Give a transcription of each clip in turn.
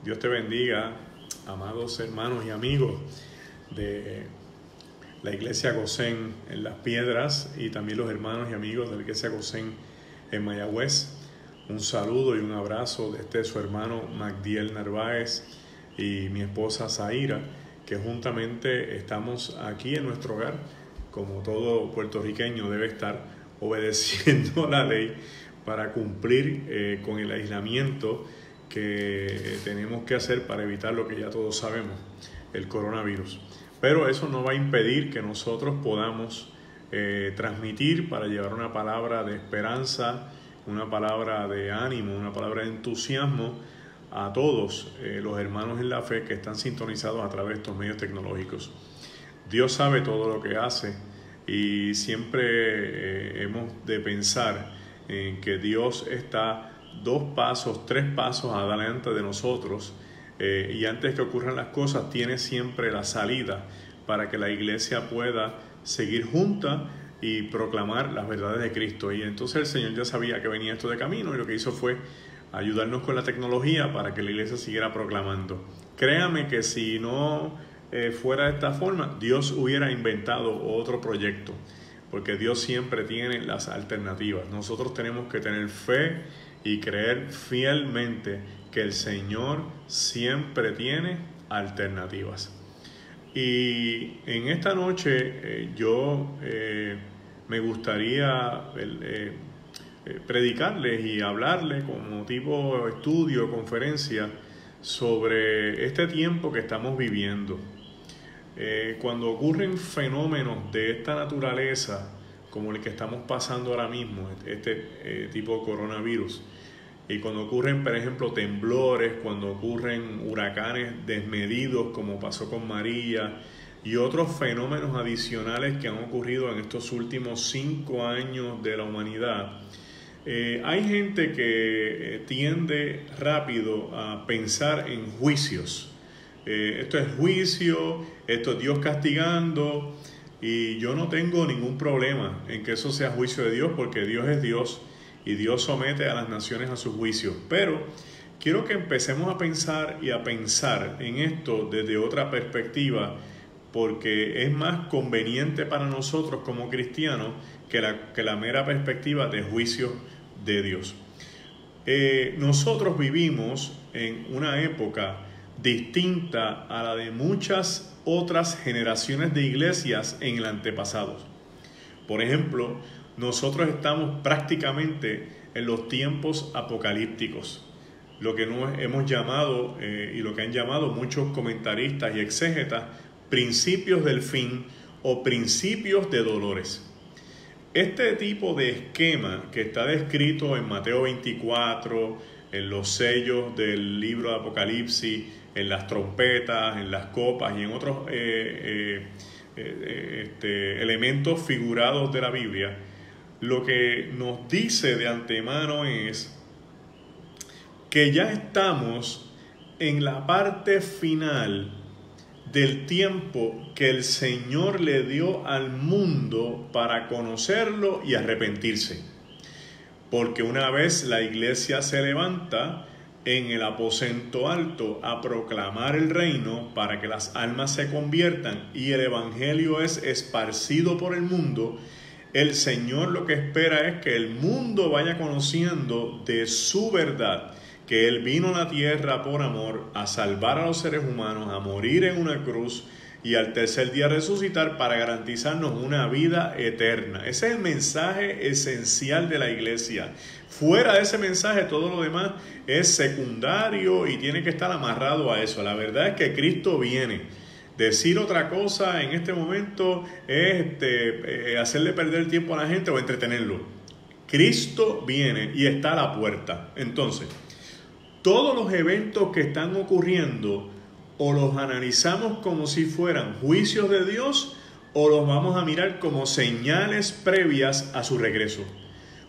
Dios te bendiga, amados hermanos y amigos de la Iglesia Gosén en Las Piedras y también los hermanos y amigos de la Iglesia Gosén en Mayagüez. Un saludo y un abrazo de su hermano Magdiel Narváez y mi esposa Zaira, que juntamente estamos aquí en nuestro hogar, como todo puertorriqueño debe estar, obedeciendo la ley para cumplir con el aislamiento que tenemos que hacer para evitar lo que ya todos sabemos, el coronavirus. Pero eso no va a impedir que nosotros podamos transmitir para llevar una palabra de esperanza, una palabra de ánimo, una palabra de entusiasmo a todos los hermanos en la fe que están sintonizados a través de estos medios tecnológicos. Dios sabe todo lo que hace y siempre hemos de pensar en que Dios está 2 pasos, 3 pasos adelante de nosotros y antes que ocurran las cosas tiene siempre la salida para que la iglesia pueda seguir junta y proclamar las verdades de Cristo. Y entonces el Señor ya sabía que venía esto de camino y lo que hizo fue ayudarnos con la tecnología para que la iglesia siguiera proclamando. Créame que si no fuera de esta forma, Dios hubiera inventado otro proyecto, porque Dios siempre tiene las alternativas. Nosotros tenemos que tener fe y creer fielmente que el Señor siempre tiene alternativas. Y en esta noche me gustaría predicarles y hablarles como tipo estudio, conferencia, sobre este tiempo que estamos viviendo. Cuando ocurren fenómenos de esta naturaleza, como el que estamos pasando ahora mismo, este tipo de coronavirus, y cuando ocurren, por ejemplo, temblores, cuando ocurren huracanes desmedidos, como pasó con María, y otros fenómenos adicionales que han ocurrido en estos últimos 5 años de la humanidad, hay gente que tiende rápido a pensar en juicios. Esto es juicio, esto es Dios castigando, y yo no tengo ningún problema en que eso sea juicio de Dios, porque Dios es Dios y Dios somete a las naciones a su juicio. Pero quiero que empecemos a pensar en esto desde otra perspectiva, porque es más conveniente para nosotros como cristianos que la mera perspectiva de juicio de Dios. Nosotros vivimos en una época distinta a la de muchas otras generaciones de iglesias en el antepasado. Por ejemplo, nosotros estamos prácticamente en los tiempos apocalípticos, lo que hemos llamado y lo que han llamado muchos comentaristas y exégetas principios del fin o principios de dolores. Este tipo de esquema que está descrito en Mateo 24, en los sellos del libro de Apocalipsis, en las trompetas, en las copas y en otros elementos figurados de la Biblia, lo que nos dice de antemano es que ya estamos en la parte final del tiempo que el Señor le dio al mundo para conocerlo y arrepentirse. Porque una vez la iglesia se levanta en el aposento alto a proclamar el reino para que las almas se conviertan y el evangelio es esparcido por el mundo, el Señor lo que espera es que el mundo vaya conociendo de su verdad, que Él vino a la tierra por amor, a salvar a los seres humanos, a morir en una cruz y al tercer día resucitar para garantizarnos una vida eterna. Ese es el mensaje esencial de la iglesia. Fuera de ese mensaje, todo lo demás es secundario y tiene que estar amarrado a eso. La verdad es que Cristo viene. Decir otra cosa en este momento es hacerle perder el tiempo a la gente o entretenerlo. Cristo viene y está a la puerta. Entonces, todos los eventos que están ocurriendo o los analizamos como si fueran juicios de Dios o los vamos a mirar como señales previas a su regreso.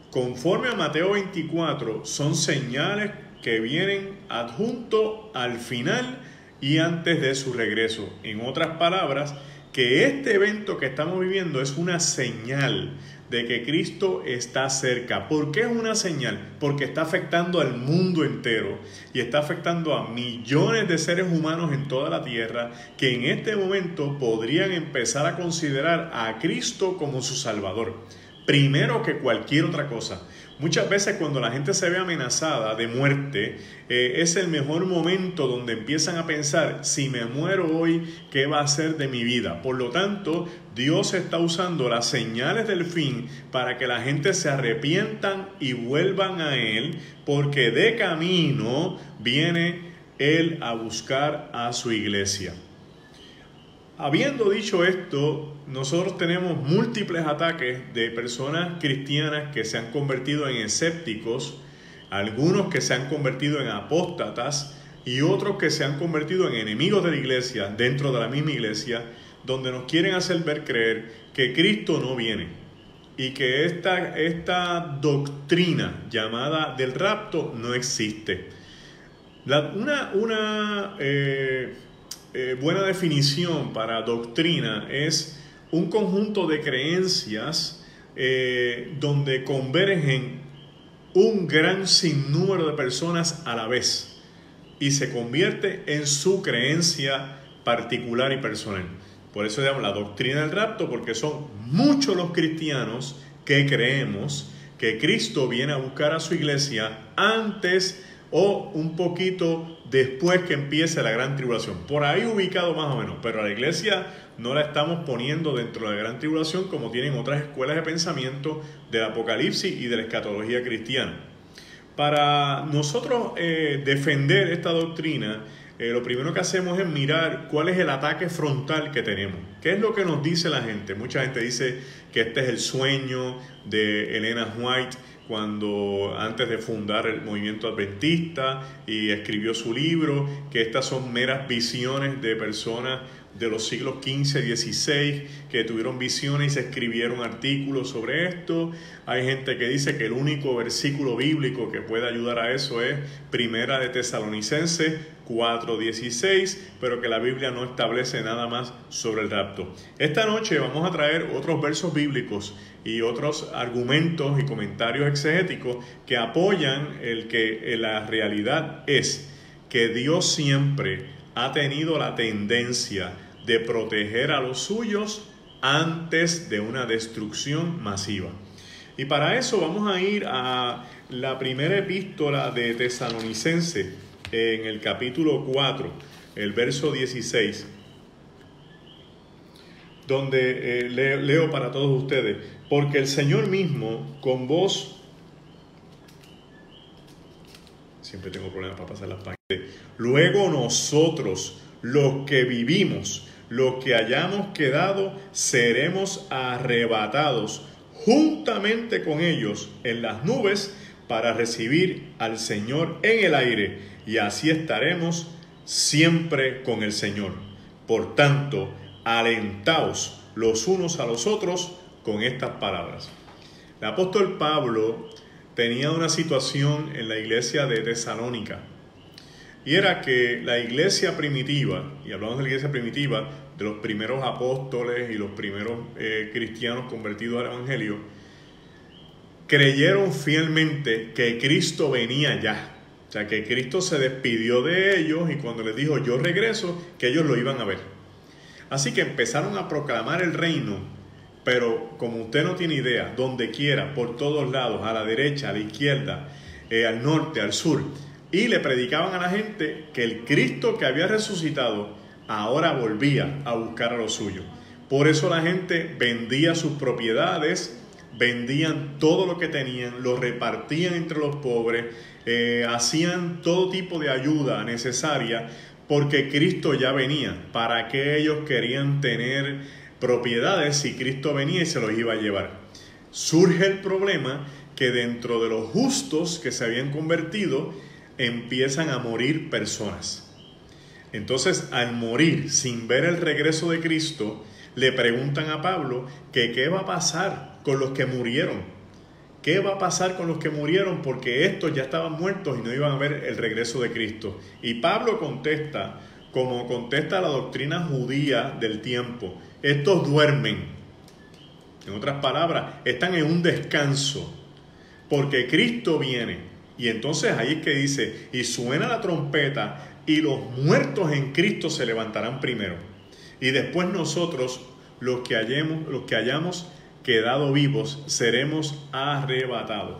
Conforme a Mateo 24, son señales que vienen adjunto al final y antes de su regreso. En otras palabras, que este evento que estamos viviendo es una señal de que Cristo está cerca. ¿Por qué es una señal? Porque está afectando al mundo entero y está afectando a millones de seres humanos en toda la tierra que en este momento podrían empezar a considerar a Cristo como su Salvador, primero que cualquier otra cosa. Muchas veces cuando la gente se ve amenazada de muerte, es el mejor momento donde empiezan a pensar, si me muero hoy, ¿qué va a ser de mi vida? Por lo tanto, Dios está usando las señales del fin para que la gente se arrepientan y vuelvan a Él, porque de camino viene Él a buscar a su iglesia. Habiendo dicho esto, nosotros tenemos múltiples ataques de personas cristianas que se han convertido en escépticos, algunos que se han convertido en apóstatas y otros que se han convertido en enemigos de la iglesia, dentro de la misma iglesia, donde nos quieren hacer ver creer que Cristo no viene y que esta doctrina llamada del rapto no existe. Buena definición para doctrina es un conjunto de creencias donde convergen un gran sinnúmero de personas a la vez y se convierte en su creencia particular y personal. Por eso se llama la doctrina del rapto, porque son muchos los cristianos que creemos que Cristo viene a buscar a su iglesia antes o un poquito después que empiece la gran tribulación, por ahí ubicado más o menos, pero a la iglesia no la estamos poniendo dentro de la gran tribulación como tienen otras escuelas de pensamiento del Apocalipsis y de la escatología cristiana. Para nosotros defender esta doctrina, lo primero que hacemos es mirar cuál es el ataque frontal que tenemos. ¿Qué es lo que nos dice la gente? Mucha gente dice que este es el sueño de Elena White, cuando antes de fundar el movimiento adventista y escribió su libro, que estas son meras visiones de personas de los siglos XV y XVI que tuvieron visiones y se escribieron artículos sobre esto. Hay gente que dice que el único versículo bíblico que puede ayudar a eso es Primera de Tesalonicenses 4:16, pero que la Biblia no establece nada más sobre el rapto. Esta noche vamos a traer otros versos bíblicos y otros argumentos y comentarios exegéticos que apoyan el que la realidad es que Dios siempre ha tenido la tendencia de proteger a los suyos antes de una destrucción masiva. Y para eso vamos a ir a la primera epístola de Tesalonicenses, en el capítulo 4, el verso 16, donde leo para todos ustedes: porque el Señor mismo con voz... Siempre tengo problemas para pasar las páginas. Luego nosotros, los que vivimos, los que hayamos quedado, seremos arrebatados juntamente con ellos en las nubes para recibir al Señor en el aire, y así estaremos siempre con el Señor. Por tanto, alentaos los unos a los otros con estas palabras. El apóstol Pablo tenía una situación en la iglesia de Tesalónica, y era que la iglesia primitiva, y hablamos de la iglesia primitiva, de los primeros apóstoles y los primeros cristianos convertidos al evangelio, creyeron fielmente que Cristo venía ya. O sea, que Cristo se despidió de ellos y cuando les dijo yo regreso, que ellos lo iban a ver. Así que empezaron a proclamar el reino, pero como usted no tiene idea, donde quiera, por todos lados, a la derecha, a la izquierda, al norte, al sur, y le predicaban a la gente que el Cristo que había resucitado ahora volvía a buscar a los suyos. Por eso la gente vendía sus propiedades, vendían todo lo que tenían, lo repartían entre los pobres, hacían todo tipo de ayuda necesaria, porque Cristo ya venía. ¿Para qué ellos querían tener propiedades si Cristo venía y se los iba a llevar? Surge el problema que dentro de los justos que se habían convertido empiezan a morir personas. Entonces, al morir sin ver el regreso de Cristo, le preguntan a Pablo que qué va a pasar con los que murieron. ¿Qué va a pasar con los que murieron? Porque estos ya estaban muertos y no iban a ver el regreso de Cristo. Y Pablo contesta, como contesta la doctrina judía del tiempo: estos duermen. En otras palabras, están en un descanso, porque Cristo viene. Y entonces ahí es que dice, y suena la trompeta, y los muertos en Cristo se levantarán primero. Y después nosotros, los que hayamos quedado vivos, seremos arrebatados.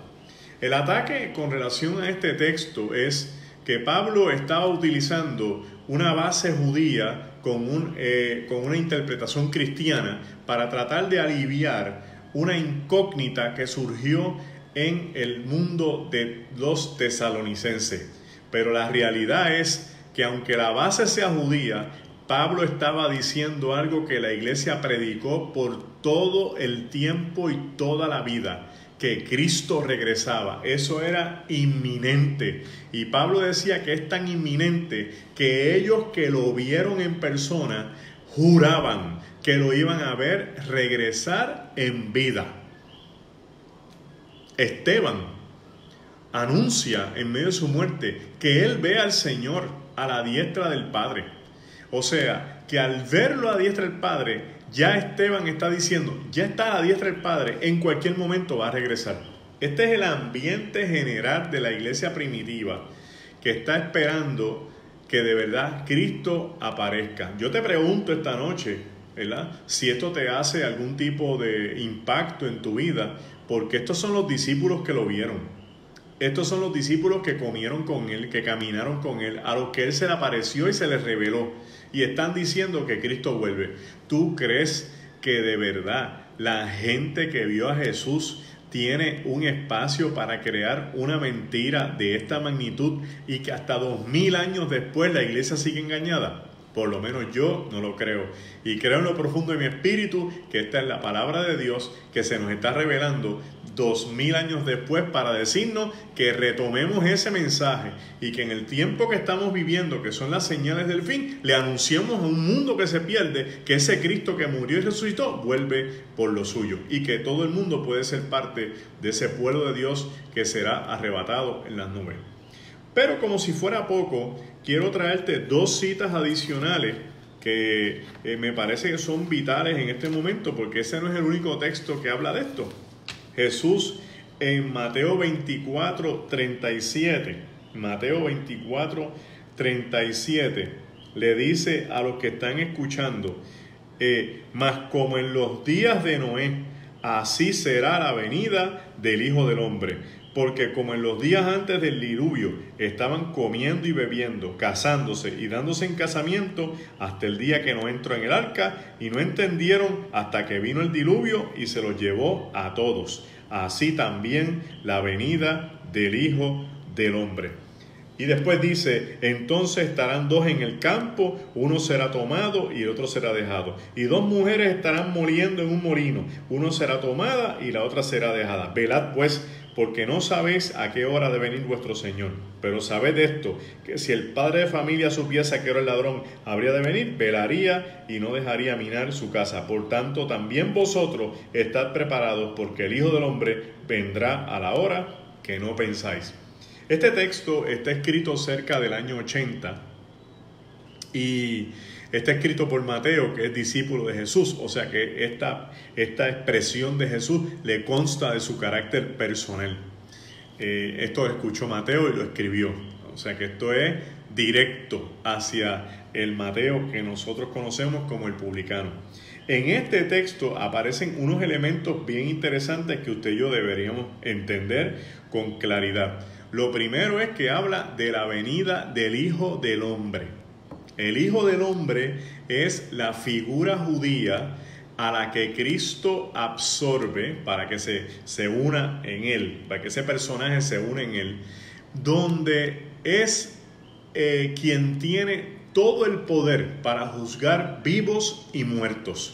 El ataque con relación a este texto es que Pablo estaba utilizando una base judía con una interpretación cristiana para tratar de aliviar una incógnita que surgió en el mundo de los tesalonicenses. Pero la realidad es que aunque la base sea judía, Pablo estaba diciendo algo que la iglesia predicó por todo el tiempo y toda la vida, que Cristo regresaba. Eso era inminente. Y Pablo decía que es tan inminente que ellos que lo vieron en persona juraban que lo iban a ver regresar en vida. Esteban anuncia en medio de su muerte que él ve al Señor a la diestra del Padre. O sea, que al verlo a la diestra del Padre, ya Esteban está diciendo, ya está a la diestra del Padre, en cualquier momento va a regresar. Este es el ambiente general de la iglesia primitiva, que está esperando que de verdad Cristo aparezca. Yo te pregunto esta noche, ¿verdad?, si esto te hace algún tipo de impacto en tu vida, porque estos son los discípulos que lo vieron. Estos son los discípulos que comieron con él, que caminaron con él, a los que él se le apareció y se les reveló. Y están diciendo que Cristo vuelve. ¿Tú crees que de verdad la gente que vio a Jesús tiene un espacio para crear una mentira de esta magnitud y que hasta 2000 años después la iglesia sigue engañada? Por lo menos yo no lo creo. Y creo en lo profundo de mi espíritu que esta es la palabra de Dios que se nos está revelando 2000 años después para decirnos que retomemos ese mensaje y que en el tiempo que estamos viviendo, que son las señales del fin, le anunciamos a un mundo que se pierde que ese Cristo que murió y resucitó vuelve por lo suyo y que todo el mundo puede ser parte de ese pueblo de Dios que será arrebatado en las nubes. Pero como si fuera poco, quiero traerte dos citas adicionales que me parece que son vitales en este momento, porque ese no es el único texto que habla de esto. Jesús en Mateo 24:37, Mateo 24:37, le dice a los que están escuchando, mas como en los días de Noé, así será la venida del Hijo del Hombre. Porque como en los días antes del diluvio estaban comiendo y bebiendo, casándose y dándose en casamiento hasta el día que no entró en el arca, y no entendieron hasta que vino el diluvio y se los llevó a todos. Así también la venida del Hijo del Hombre. Y después dice, entonces estarán dos en el campo, uno será tomado y el otro será dejado. Y dos mujeres estarán moliendo en un molino, uno será tomada y la otra será dejada. Velad pues, porque no sabéis a qué hora de venir vuestro Señor. Pero sabed esto, que si el padre de familia supiese a qué hora el ladrón habría de venir, velaría y no dejaría minar su casa. Por tanto, también vosotros estad preparados, porque el Hijo del Hombre vendrá a la hora que no pensáis. Este texto está escrito cerca del año 80 y está escrito por Mateo, que es discípulo de Jesús. O sea que esta expresión de Jesús le consta de su carácter personal. Esto lo escuchó Mateo y lo escribió. O sea que esto es directo hacia el Mateo que nosotros conocemos como el publicano. En este texto aparecen unos elementos bien interesantes que usted y yo deberíamos entender con claridad. Lo primero es que habla de la venida del Hijo del Hombre. El Hijo del Hombre es la figura judía a la que Cristo absorbe para que se una en él, para que ese personaje se une en él, donde es quien tiene todo el poder para juzgar vivos y muertos.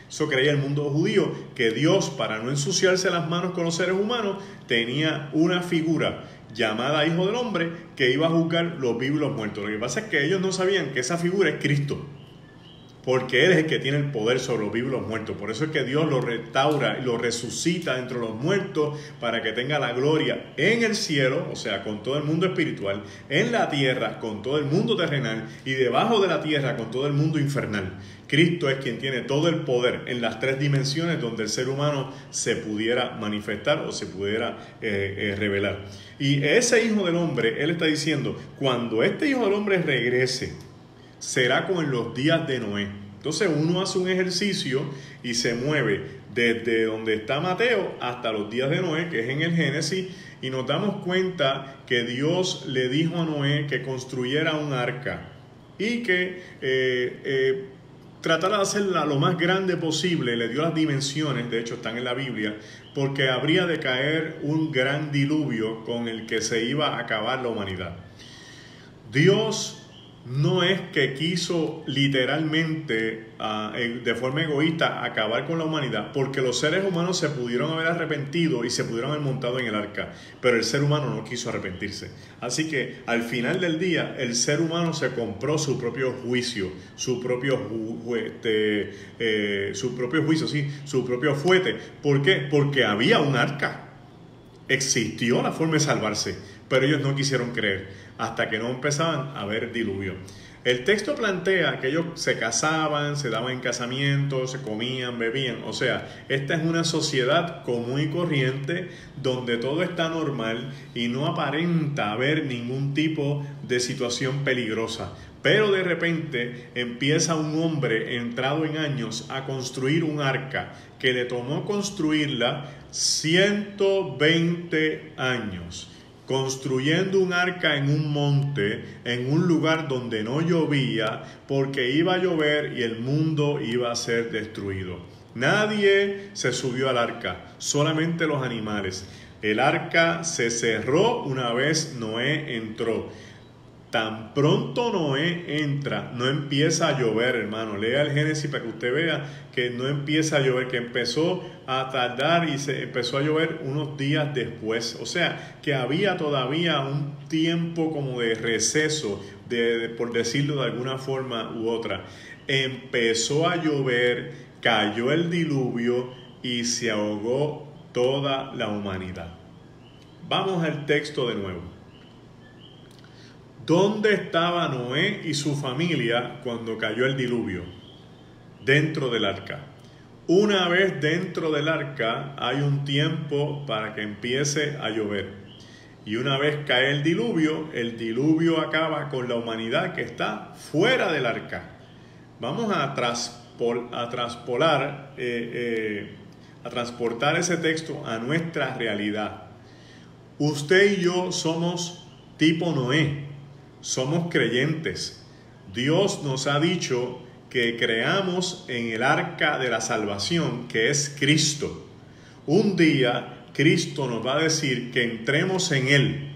Eso creía el mundo judío, que Dios, para no ensuciarse las manos con los seres humanos, tenía una figura llamada Hijo del Hombre que iba a juzgar los vivos y los muertos. Lo que pasa es que ellos no sabían que esa figura es Cristo. porque Él es el que tiene el poder sobre los vivos y los muertos. Por eso es que Dios lo restaura y lo resucita entre los muertos para que tenga la gloria en el cielo, o sea, con todo el mundo espiritual, en la tierra, con todo el mundo terrenal, y debajo de la tierra, con todo el mundo infernal. Cristo es quien tiene todo el poder en las tres dimensiones donde el ser humano se pudiera manifestar o se pudiera revelar. Y ese Hijo del Hombre, Él está diciendo, cuando este Hijo del Hombre regrese, será como en los días de Noé. Entonces uno hace un ejercicio y se mueve desde donde está Mateo hasta los días de Noé, que es en el Génesis, y nos damos cuenta que Dios le dijo a Noé que construyera un arca y que tratara de hacerla lo más grande posible. Le dio las dimensiones, de hecho están en la Biblia, porque habría de caer un gran diluvio con el que se iba a acabar la humanidad. Dios no es que quiso literalmente, de forma egoísta, acabar con la humanidad, porque los seres humanos se pudieron haber arrepentido y se pudieron haber montado en el arca, pero el ser humano no quiso arrepentirse. Así que al final del día, el ser humano se compró su propio juicio, su propio fuete. ¿Por qué? Porque había un arca. Existió la forma de salvarse, pero ellos no quisieron creer hasta que no empezaban a haber diluvio. El texto plantea que ellos se casaban, se daban en casamiento, se comían, bebían. O sea, esta es una sociedad común y corriente donde todo está normal y no aparenta haber ningún tipo de situación peligrosa. Pero de repente empieza un hombre entrado en años a construir un arca que le tomó construirla 120 años. Construyendo un arca en un monte, en un lugar donde no llovía, porque iba a llover y el mundo iba a ser destruido. Nadie se subió al arca, solamente los animales. El arca se cerró una vez Noé entró. Tan pronto Noé entra, no empieza a llover, hermano. Lea el Génesis para que usted vea que no empieza a llover, que empezó a tardar y se empezó a llover unos días después. O sea, que había todavía un tiempo como de receso, por decirlo de alguna forma u otra. Empezó a llover, cayó el diluvio y se ahogó toda la humanidad. Vamos al texto de nuevo. ¿Dónde estaba Noé y su familia cuando cayó el diluvio? Dentro del arca. Una vez dentro del arca hay un tiempo para que empiece a llover. Y una vez cae el diluvio acaba con la humanidad que está fuera del arca. Vamos a transportar ese texto a nuestra realidad. Usted y yo somos tipo Noé. Somos creyentes. Dios nos ha dicho que creamos en el arca de la salvación, que es Cristo. Un día Cristo nos va a decir que entremos en Él.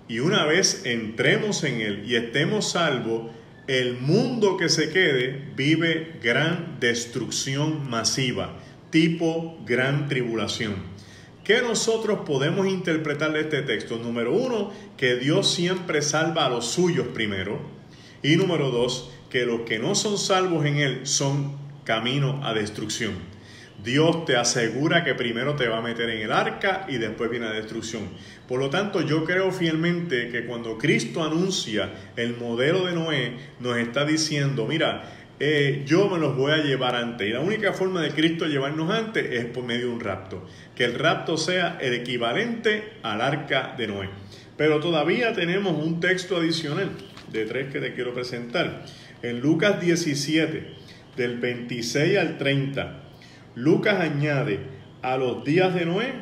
Y una vez entremos en Él y estemos salvos, el mundo que se quede vive gran destrucción masiva, tipo gran tribulación. ¿Qué nosotros podemos interpretar de este texto? Número 1, que Dios siempre salva a los suyos primero. Y número 2, que los que no son salvos en Él son camino a destrucción. Dios te asegura que primero te va a meter en el arca y después viene la destrucción. Por lo tanto, yo creo fielmente que cuando Cristo anuncia el modelo de Noé, nos está diciendo, mira, yo me los voy a llevar antes. Y la única forma de Cristo llevarnos antes es por medio de un rapto. Que el rapto sea el equivalente al arca de Noé. Pero todavía tenemos un texto adicional de 3 que te quiero presentar. En Lucas 17, del 26 al 30, Lucas añade a los días de Noé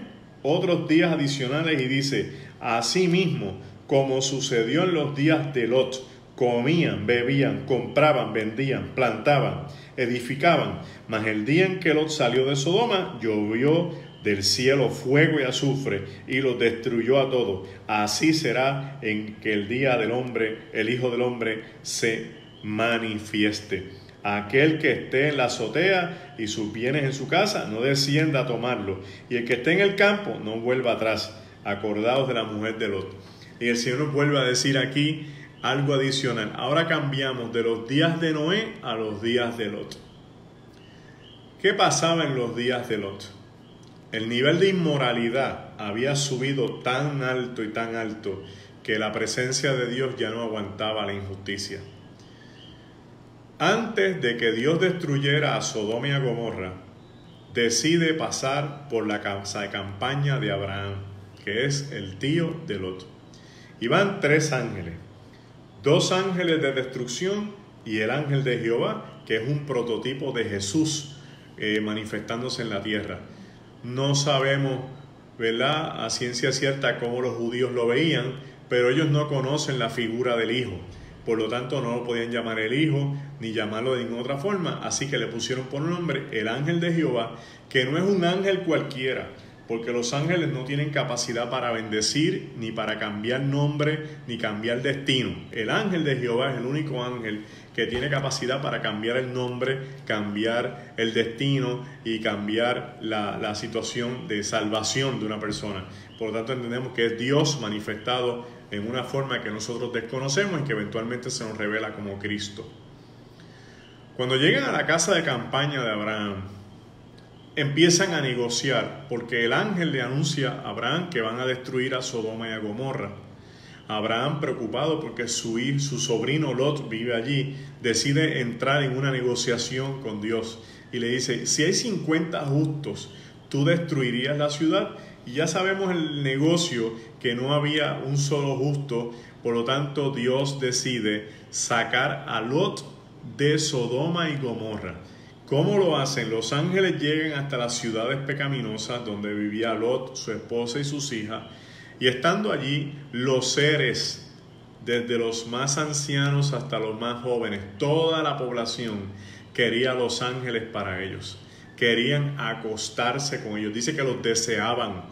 otros días adicionales y dice, asimismo, como sucedió en los días de Lot, comían, bebían, compraban, vendían, plantaban, edificaban. Mas el día en que Lot salió de Sodoma, llovió del cielo fuego y azufre y los destruyó a todos. Así será en que el día del hombre, el Hijo del Hombre, se manifieste. Aquel que esté en la azotea y sus bienes en su casa, no descienda a tomarlo. Y el que esté en el campo, no vuelva atrás. Acordaos de la mujer de Lot. Y el Señor nos vuelve a decir aquí, algo adicional. Ahora cambiamos de los días de Noé a los días de Lot. ¿Qué pasaba en los días de Lot? El nivel de inmoralidad había subido tan alto y tan alto que la presencia de Dios ya no aguantaba la injusticia. Antes de que Dios destruyera a Sodoma y a Gomorra, decide pasar por la campaña de Abraham, que es el tío de Lot. Y van 3 ángeles, 2 ángeles de destrucción y el ángel de Jehová, que es un prototipo de Jesús manifestándose en la tierra. No sabemos, ¿verdad?, a ciencia cierta cómo los judíos lo veían, pero ellos no conocen la figura del Hijo. Por lo tanto, no lo podían llamar el Hijo, ni llamarlo de ninguna otra forma. Así que le pusieron por nombre el ángel de Jehová, que no es un ángel cualquiera, porque los ángeles no tienen capacidad para bendecir, ni para cambiar nombre, ni cambiar destino. El ángel de Jehová es el único ángel que tiene capacidad para cambiar el nombre, cambiar el destino y cambiar la situación de salvación de una persona. Por lo tanto, entendemos que es Dios manifestado en una forma que nosotros desconocemos y que eventualmente se nos revela como Cristo. Cuando llegan a la casa de campaña de Abraham, empiezan a negociar, porque el ángel le anuncia a Abraham que van a destruir a Sodoma y a Gomorra. Abraham, preocupado porque su sobrino Lot vive allí, decide entrar en una negociación con Dios y le dice: si hay 50 justos, ¿tú destruirías la ciudad? Y ya sabemos el negocio, que no había un solo justo. Por lo tanto, Dios decide sacar a Lot de Sodoma y Gomorra. ¿Cómo lo hacen? Los ángeles llegan hasta las ciudades pecaminosas donde vivía Lot, su esposa y sus hijas, y estando allí, los seres, desde los más ancianos hasta los más jóvenes, toda la población quería a los ángeles para ellos. Querían acostarse con ellos. Dice que los deseaban.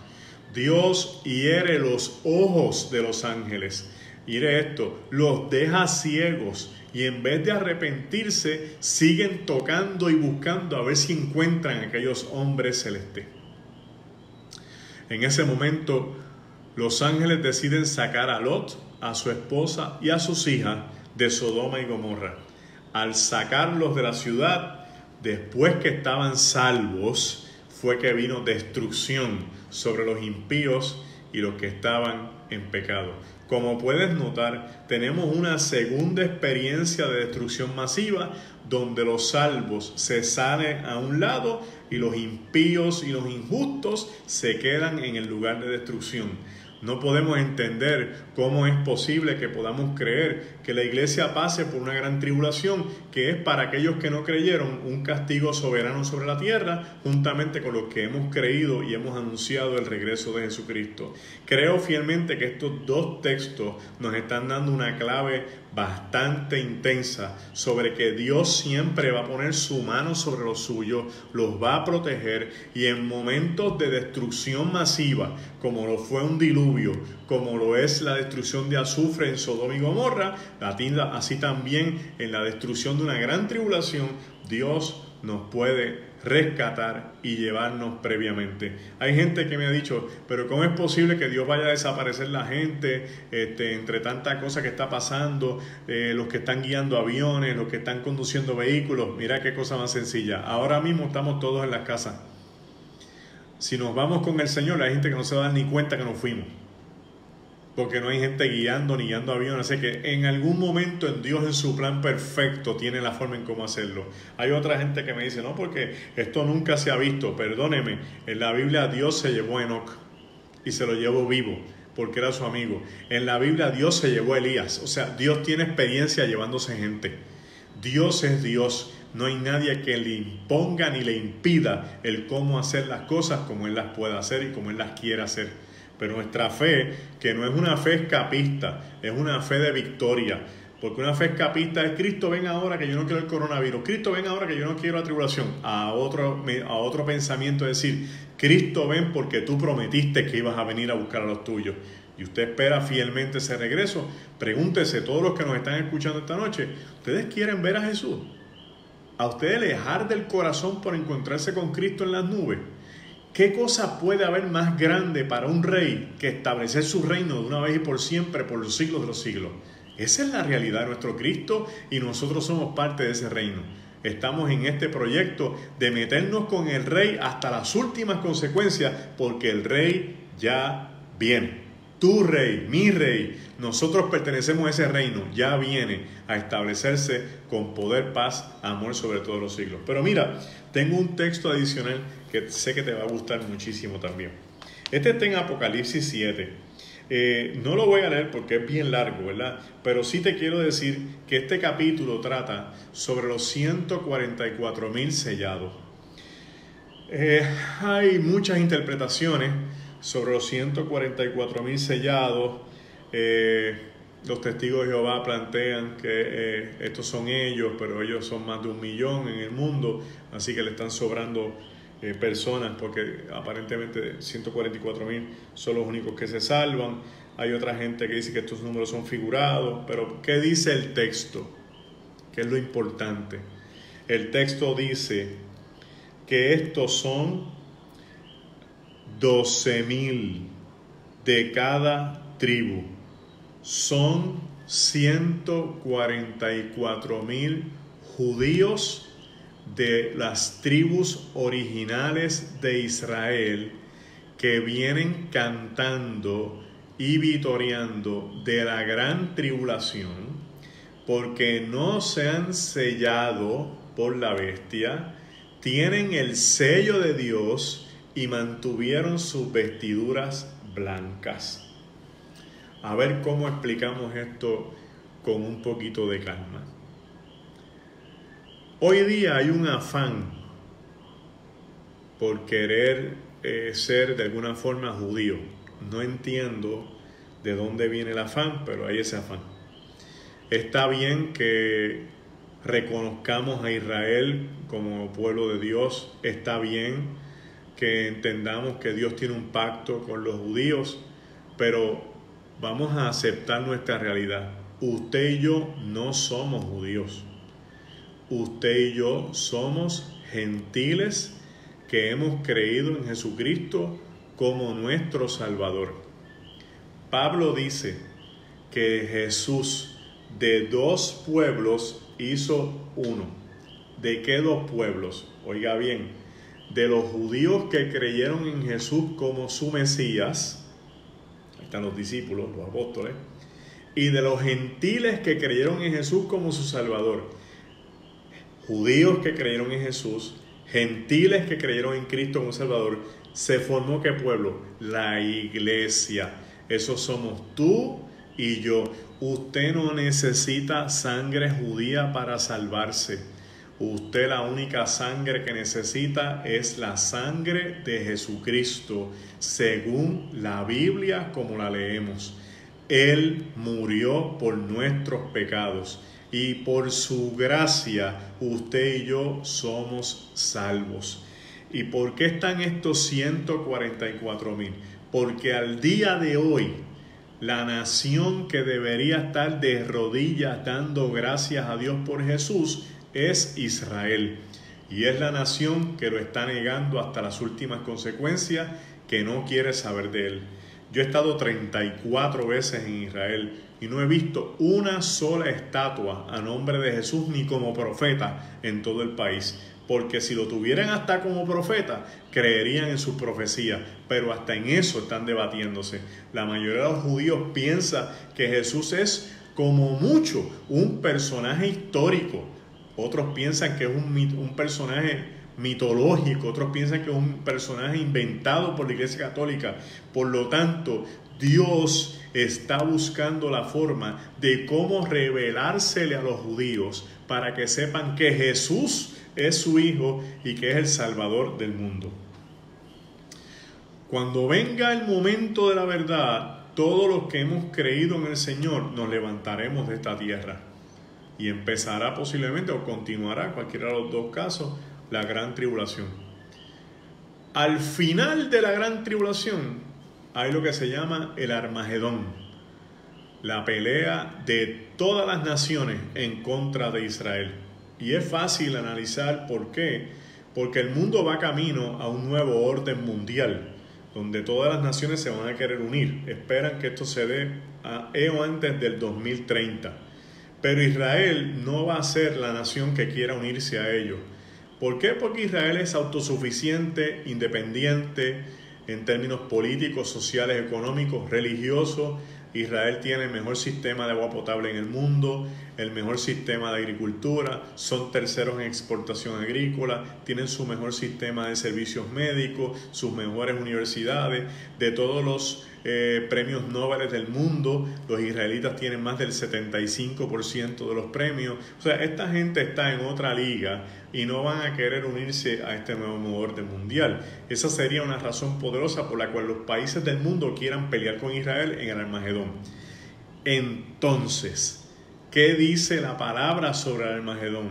Dios hiere los ojos de los ángeles. Mire esto, los deja ciegos y en vez de arrepentirse, siguen tocando y buscando a ver si encuentran a aquellos hombres celestes. En ese momento, los ángeles deciden sacar a Lot, a su esposa y a sus hijas de Sodoma y Gomorra. Al sacarlos de la ciudad, después que estaban salvos, fue que vino destrucción sobre los impíos y los que estaban en pecado. Como puedes notar, tenemos una segunda experiencia de destrucción masiva, donde los salvos se salen a un lado y los impíos y los injustos se quedan en el lugar de destrucción. No podemos entender cómo es posible que podamos creer que la iglesia pase por una gran tribulación, que es para aquellos que no creyeron un castigo soberano sobre la tierra, juntamente con los que hemos creído y hemos anunciado el regreso de Jesucristo. Creo fielmente que estos 2 textos nos están dando una clave bastante intensa sobre que Dios siempre va a poner su mano sobre los suyos, los va a proteger, y en momentos de destrucción masiva, como lo fue un diluvio, como lo es la destrucción de azufre en Sodoma y Gomorra, así también en la destrucción de una gran tribulación, Dios nos puede rescatar y llevarnos previamente. Hay gente que me ha dicho: pero ¿cómo es posible que Dios vaya a desaparecer la gente entre tantas cosas que está pasando, los que están guiando aviones, los que están conduciendo vehículos? Mira qué cosa más sencilla. Ahora mismo estamos todos en las casas. Si nos vamos con el Señor, hay gente que no se va a dar ni cuenta que nos fuimos, porque no hay gente guiando ni guiando aviones. Así que en algún momento Dios, en su plan perfecto, tiene la forma en cómo hacerlo. Hay otra gente que me dice: no, porque esto nunca se ha visto. Perdóneme, en la Biblia Dios se llevó a Enoc y se lo llevó vivo, porque era su amigo. En la Biblia Dios se llevó a Elías. O sea, Dios tiene experiencia llevándose gente. Dios es Dios. No hay nadie que le imponga ni le impida el cómo hacer las cosas como Él las pueda hacer y como Él las quiere hacer. Pero nuestra fe, que no es una fe escapista, es una fe de victoria. Porque una fe escapista es: Cristo, ven ahora que yo no quiero el coronavirus. Cristo, ven ahora que yo no quiero la tribulación. A otro pensamiento es decir: Cristo, ven porque tú prometiste que ibas a venir a buscar a los tuyos. Y usted espera fielmente ese regreso. Pregúntese, todos los que nos están escuchando esta noche: ¿ustedes quieren ver a Jesús? ¿A ustedes les arde el corazón por encontrarse con Cristo en las nubes? ¿Qué cosa puede haber más grande para un rey que establecer su reino de una vez y por siempre, por los siglos de los siglos? Esa es la realidad de nuestro Cristo y nosotros somos parte de ese reino. Estamos en este proyecto de meternos con el Rey hasta las últimas consecuencias, porque el Rey ya viene. Tu Rey, mi Rey, nosotros pertenecemos a ese reino, ya viene a establecerse con poder, paz, amor sobre todos los siglos. Pero mira, tengo un texto adicional que sé que te va a gustar muchísimo también. Este está en Apocalipsis 7. No lo voy a leer porque es bien largo, ¿verdad? Pero sí te quiero decir que este capítulo trata sobre los 144,000 sellados. Hay muchas interpretaciones sobre los 144,000 sellados. Los testigos de Jehová plantean que estos son ellos, pero ellos son más de 1 millón en el mundo, así que le están sobrando personas, porque aparentemente 144,000 son los únicos que se salvan. Hay otra gente que dice que estos números son figurados, pero ¿qué dice el texto? ¿Qué es lo importante? El texto dice que estos son 12,000 de cada tribu. Son 144,000 judíos de las tribus originales de Israel que vienen cantando y vitoreando de la gran tribulación, porque no se han sellado por la bestia, tienen el sello de Dios y mantuvieron sus vestiduras blancas. A ver cómo explicamos esto con un poquito de calma. Hoy día hay un afán por querer ser de alguna forma judío. No entiendo de dónde viene el afán, pero hay ese afán. Está bien que reconozcamos a Israel como pueblo de Dios. Está bien que entendamos que Dios tiene un pacto con los judíos, pero vamos a aceptar nuestra realidad. Usted y yo no somos judíos. Usted y yo somos gentiles que hemos creído en Jesucristo como nuestro Salvador. Pablo dice que Jesús de 2 pueblos hizo uno. ¿De qué 2 pueblos? Oiga bien, de los judíos que creyeron en Jesús como su Mesías, ahí están los discípulos, los apóstoles, y de los gentiles que creyeron en Jesús como su Salvador. Judíos que creyeron en Jesús, gentiles que creyeron en Cristo como Salvador. ¿Se formó qué pueblo? La iglesia. Esos somos tú y yo. Usted no necesita sangre judía para salvarse. Usted la única sangre que necesita es la sangre de Jesucristo, según la Biblia como la leemos. Él murió por nuestros pecados. Y por su gracia, usted y yo somos salvos. ¿Y por qué están estos 144,000? Porque al día de hoy, la nación que debería estar de rodillas dando gracias a Dios por Jesús es Israel. Y es la nación que lo está negando hasta las últimas consecuencias, que no quiere saber de él. Yo he estado 34 veces en Israel y no he visto una sola estatua a nombre de Jesús ni como profeta en todo el país. Porque si lo tuvieran hasta como profeta, creerían en sus profecías. Pero hasta en eso están debatiéndose. La mayoría de los judíos piensa que Jesús es como mucho un personaje histórico. Otros piensan que es un personaje mitológico, otros piensan que es un personaje inventado por la Iglesia Católica. Por lo tanto, Dios está buscando la forma de cómo revelársele a los judíos para que sepan que Jesús es su Hijo y que es el Salvador del mundo. Cuando venga el momento de la verdad, todos los que hemos creído en el Señor nos levantaremos de esta tierra y empezará posiblemente o continuará, cualquiera de los dos casos, la gran tribulación. Al final de la gran tribulación hay lo que se llama el Armagedón, la pelea de todas las naciones en contra de Israel. Y es fácil analizar por qué. Porque el mundo va camino a un nuevo orden mundial. donde todas las naciones se van a querer unir. Esperan que esto se dé o antes del 2030. Pero Israel no va a ser la nación que quiera unirse a ellos. ¿Por qué? Porque Israel es autosuficiente, independiente en términos políticos, sociales, económicos, religiosos. Israel tiene el mejor sistema de agua potable en el mundo, el mejor sistema de agricultura, son terceros en exportación agrícola, tienen su mejor sistema de servicios médicos, sus mejores universidades. De todos los premios Nobel del mundo, los israelitas tienen más del 75% de los premios. O sea, esta gente está en otra liga y no van a querer unirse a este nuevo orden mundial. Esa sería una razón poderosa por la cual los países del mundo quieran pelear con Israel en el Armagedón. Entonces, ¿qué dice la palabra sobre el Armagedón?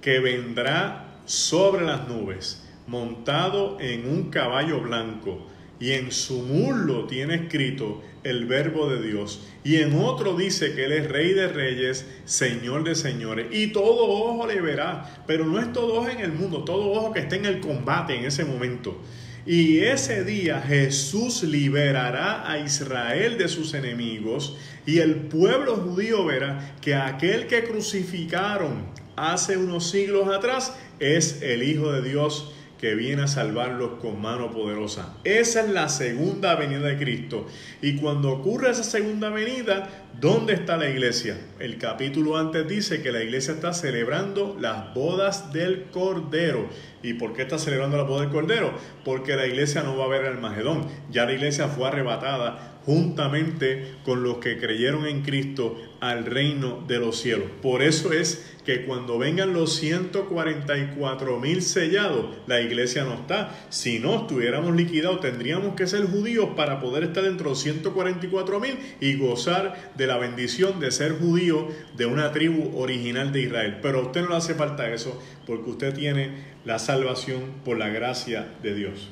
Que vendrá sobre las nubes, montado en un caballo blanco, y en su muslo tiene escrito el verbo de Dios, y en otro dice que Él es Rey de Reyes, Señor de Señores, y todo ojo le verá. Pero no es todo ojo en el mundo, todo ojo que esté en el combate en ese momento. Y ese día Jesús liberará a Israel de sus enemigos, y el pueblo judío verá que aquel que crucificaron hace unos siglos atrás es el Hijo de Dios, que viene a salvarlos con mano poderosa. Esa es la segunda venida de Cristo. Y cuando ocurre esa segunda venida, ¿dónde está la iglesia? El capítulo antes dice que la iglesia está celebrando las bodas del Cordero. ¿Y por qué está celebrando las bodas del Cordero? Porque la iglesia no va a ver el Armagedón. Ya la iglesia fue arrebatada juntamente con los que creyeron en Cristo al reino de los cielos. Por eso es que cuando vengan los 144,000 sellados, la iglesia no está. Si no estuviéramos liquidados, tendríamos que ser judíos para poder estar dentro de los 144,000 y gozar de la bendición de ser judío de una tribu original de Israel. Pero a usted no le hace falta eso, porque usted tiene la salvación por la gracia de Dios.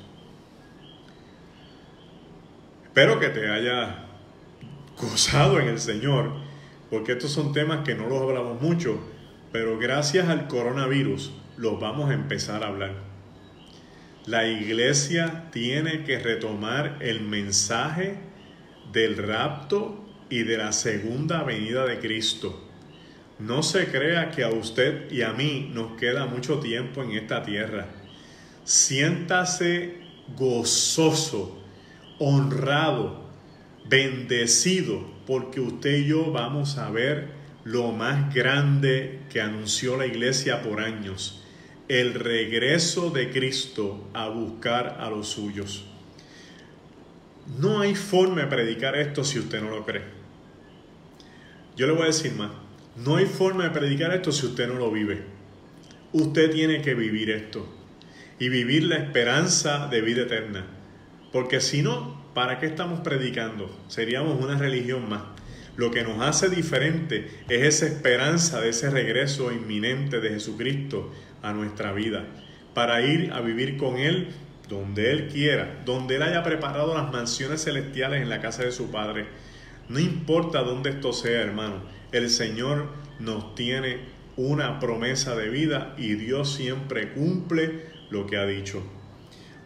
Espero que te haya gozado en el Señor, porque estos son temas que no los hablamos mucho, pero gracias al coronavirus los vamos a empezar a hablar. La iglesia tiene que retomar el mensaje del rapto y de la segunda venida de Cristo. No se crea que a usted y a mí nos queda mucho tiempo en esta tierra. Siéntase gozoso, honrado, bendecido, porque usted y yo vamos a ver lo más grande que anunció la iglesia por años: el regreso de Cristo a buscar a los suyos. No hay forma de predicar esto si usted no lo cree. Yo le voy a decir más: no hay forma de predicar esto si usted no lo vive. Usted tiene que vivir esto y vivir la esperanza de vida eterna, porque si no, ¿para qué estamos predicando? Seríamos una religión más. Lo que nos hace diferente es esa esperanza de ese regreso inminente de Jesucristo a nuestra vida, para ir a vivir con Él donde Él quiera, donde Él haya preparado las mansiones celestiales en la casa de su Padre. No importa dónde esto sea, hermano, el Señor nos tiene una promesa de vida y Dios siempre cumple lo que ha dicho.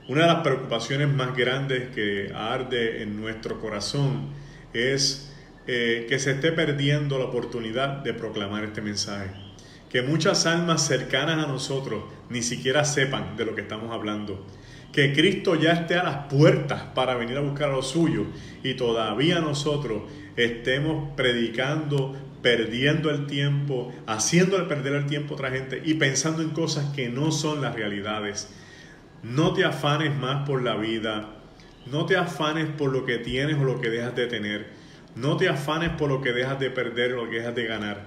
Una de las preocupaciones más grandes que arde en nuestro corazón es que se esté perdiendo la oportunidad de proclamar este mensaje. Que muchas almas cercanas a nosotros ni siquiera sepan de lo que estamos hablando. Que Cristo ya esté a las puertas para venir a buscar a los suyos y todavía nosotros estemos predicando, perdiendo el tiempo, haciéndole perder el tiempo a otra gente y pensando en cosas que no son las realidades. No te afanes más por la vida, no te afanes por lo que tienes o lo que dejas de tener. No te afanes por lo que dejas de perder o lo que dejas de ganar.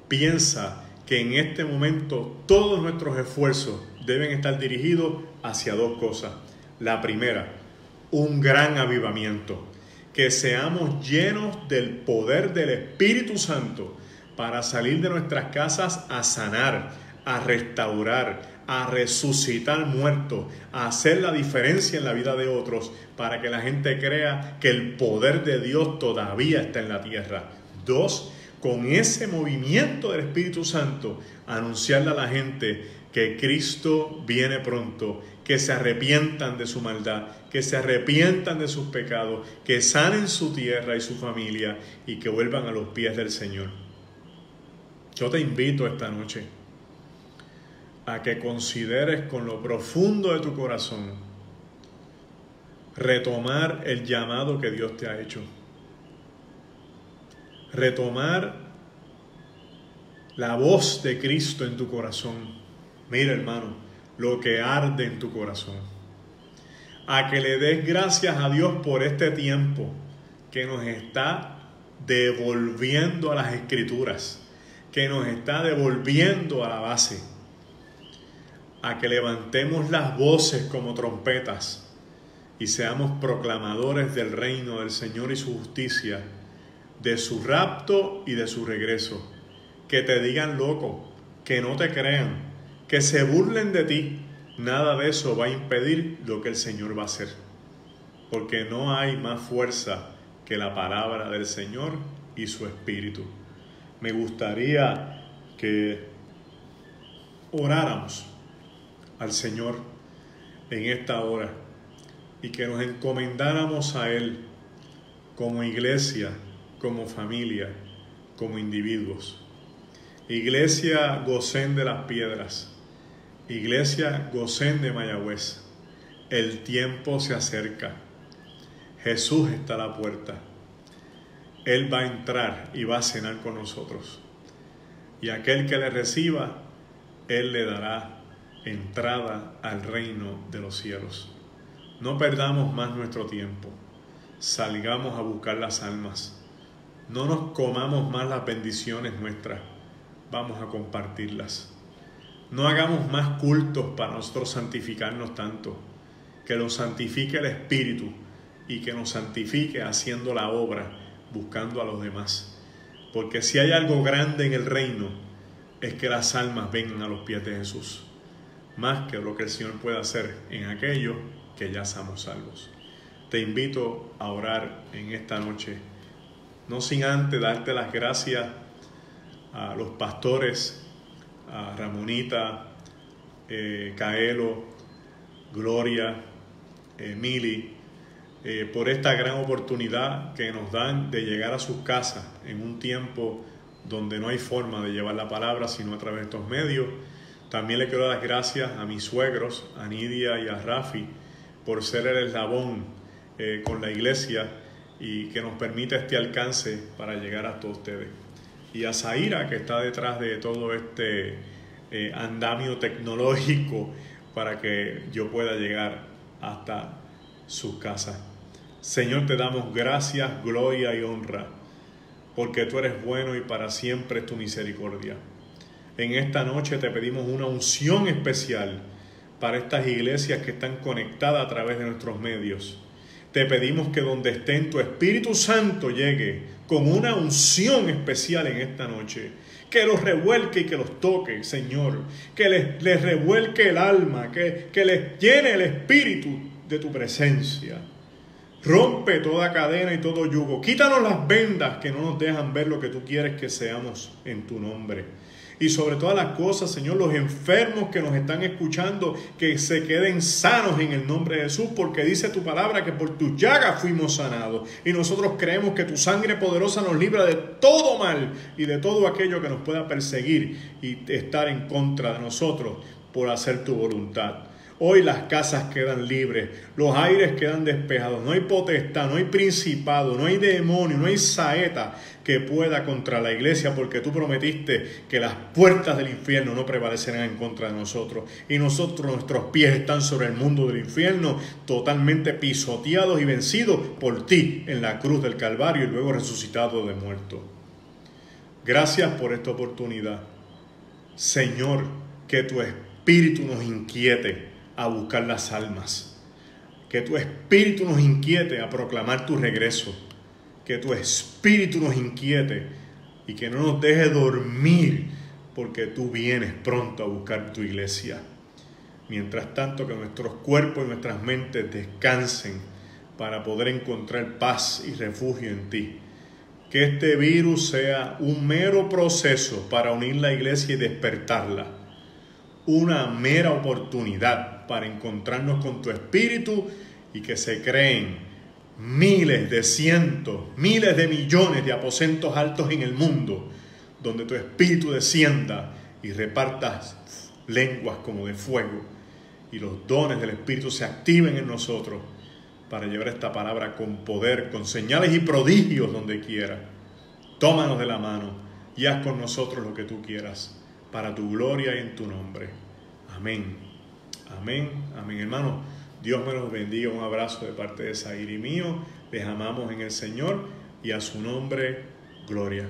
Piensa que en este momento todos nuestros esfuerzos deben estar dirigidos hacia dos cosas. La primera, un gran avivamiento. Que seamos llenos del poder del Espíritu Santo para salir de nuestras casas a sanar, a restaurar, a resucitar muertos, a hacer la diferencia en la vida de otros, para que la gente crea que el poder de Dios todavía está en la tierra. Dos, con ese movimiento del Espíritu Santo, anunciarle a la gente que Cristo viene pronto, que se arrepientan de su maldad, que se arrepientan de sus pecados, que sanen su tierra y su familia y que vuelvan a los pies del Señor. Yo te invito esta noche a que consideres con lo profundo de tu corazón retomar el llamado que Dios te ha hecho. Retomar la voz de Cristo en tu corazón. Mira, hermano, lo que arde en tu corazón. A que le des gracias a Dios por este tiempo que nos está devolviendo a las Escrituras, que nos está devolviendo a la base. A que levantemos las voces como trompetas y seamos proclamadores del reino del Señor y su justicia, de su rapto y de su regreso. Que te digan loco, que no te crean, que se burlen de ti. Nada de eso va a impedir lo que el Señor va a hacer. Porque no hay más fuerza que la palabra del Señor y su Espíritu. Me gustaría que oráramos al Señor en esta hora y que nos encomendáramos a Él como iglesia, como familia, como individuos. Iglesia Gosén de las Piedras, Iglesia Gosén de Mayagüez, el tiempo se acerca. Jesús está a la puerta. Él va a entrar y va a cenar con nosotros. Y aquel que le reciba, Él le dará entrada al reino de los cielos. No perdamos más nuestro tiempo. Salgamos a buscar las almas. No nos comamos más las bendiciones nuestras. Vamos a compartirlas. No hagamos más cultos para nosotros santificarnos tanto. Que los santifique el Espíritu y que nos santifique haciendo la obra, buscando a los demás. Porque si hay algo grande en el reino, es que las almas vengan a los pies de Jesús. Más que lo que el Señor puede hacer en aquellos que ya somos salvos. Te invito a orar en esta noche, no sin antes darte las gracias a los pastores, a Ramonita, Caelo, Gloria, Mili, por esta gran oportunidad que nos dan de llegar a sus casas en un tiempo donde no hay forma de llevar la palabra sino a través de estos medios. También le quiero dar las gracias a mis suegros, a Nidia y a Rafi, por ser el eslabón con la iglesia y que nos permite este alcance para llegar a todos ustedes. Y a Zaira, que está detrás de todo este andamio tecnológico para que yo pueda llegar hasta sus casas. Señor, te damos gracias, gloria y honra, porque tú eres bueno y para siempre es tu misericordia. En esta noche te pedimos una unción especial para estas iglesias que están conectadas a través de nuestros medios. Te pedimos que donde esté tu Espíritu Santo llegue con una unción especial en esta noche. Que los revuelque y que los toque, Señor. Que les revuelque el alma, que les llene el Espíritu de tu presencia. Rompe toda cadena y todo yugo. Quítanos las vendas que no nos dejan ver lo que tú quieres que seamos en tu nombre. Y sobre todas las cosas, Señor, los enfermos que nos están escuchando, que se queden sanos en el nombre de Jesús, porque dice tu palabra que por tus llagas fuimos sanados. Y nosotros creemos que tu sangre poderosa nos libra de todo mal y de todo aquello que nos pueda perseguir y estar en contra de nosotros por hacer tu voluntad. Hoy las casas quedan libres, los aires quedan despejados, no hay potestad, no hay principado, no hay demonio, no hay saeta que pueda contra la iglesia, porque tú prometiste que las puertas del infierno no prevalecerán en contra de nosotros. Y nosotros, nuestros pies están sobre el mundo del infierno, totalmente pisoteados y vencidos por ti en la cruz del Calvario y luego resucitados de muertos. Gracias por esta oportunidad. Señor, que tu Espíritu nos inquiete a buscar las almas, que tu Espíritu nos inquiete a proclamar tu regreso, que tu Espíritu nos inquiete y que no nos deje dormir, porque tú vienes pronto a buscar tu iglesia. Mientras tanto, que nuestros cuerpos y nuestras mentes descansen para poder encontrar paz y refugio en ti. Que este virus sea un mero proceso para unir la iglesia y despertarla. una mera oportunidad para encontrarnos con tu Espíritu y que se creen miles de cientos, miles de millones de aposentos altos en el mundo, donde tu Espíritu descienda y repartas lenguas como de fuego y los dones del Espíritu se activen en nosotros para llevar esta palabra con poder, con señales y prodigios donde quiera. Tómanos de la mano y haz con nosotros lo que tú quieras, para tu gloria y en tu nombre. Amén. Amén. Amén. Hermanos, Dios me los bendiga. Un abrazo de parte de Zair y mío. Les amamos en el Señor y a su nombre, gloria.